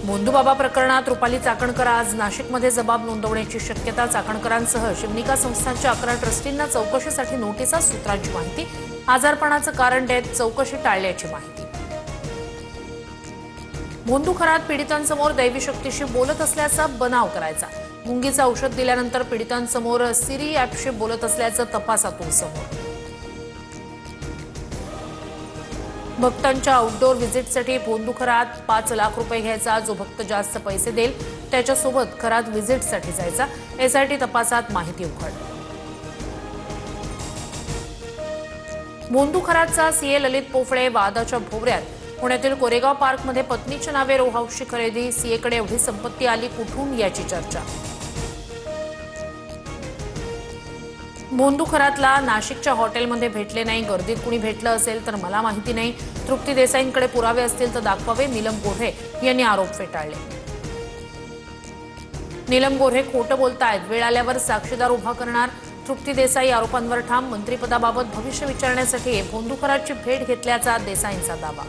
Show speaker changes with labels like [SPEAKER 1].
[SPEAKER 1] भोंदूबाबा प्रकरणात रुपाली चाकणकर आज नाशिकमध्ये जबाब नोंदवण्याची शक्यता। चाकणकरांसह शिवनिका संस्थांच्या 11 ट्रस्टींना चौकशीसाठी नोटिसा। सूत्रांची माहिती, आजारपणाचं कारण देत चौकशी टाळल्याची माहिती। भोंदू खरात पीडितांसमोर दैवी शक्तीशी बोलत असल्याचा बनाव करायचा। गुंगीचं औषध दिल्यानंतर पीडितांसमोर सिरी ॲपशी बोलत असल्याचं तपासातून समोर। भक्तांच्या आउटडोर व्हिजिटसाठी भोंदू खरात 5 लाख रुपये घ्यायचा। जो भक्त जास्त पैसे देईल त्याच्यासोबत खरात व्हिजिटसाठी जायचा। एसआयटी तपासात माहिती उघड। भोंदू खरातचा सीए ललित पोफळे वादाच्या भोवऱ्यात। पुण्यातील कोरेगाव पार्कमध्ये पत्नीच्या नावे रो हाऊसची खरेदी। सीएकडे एवढी संपत्ती आली कुठून याची चर्चा। भोंदू खरातला नाशिकच्या हॉटेलमध्ये भेटले नाही। गर्दीत कुणी भेटलं असेल तर मला माहिती नाही। तृप्ती देसाईंकडे पुरावे असतील तर दाखवावे। नीलम गोऱ्हे यांनी आरोप फेटाळले। नीलम गोऱ्हे खोटं बोलतायत। वेळ आल्यावर साक्षीदार उभा करणार। तृप्ती देसाई आरोपांवर ठाम। मंत्रिपदाबाबत भविष्य विचारण्यासाठी भोंदू खरातची भेट घेतल्याचा देसाईंचा दावा।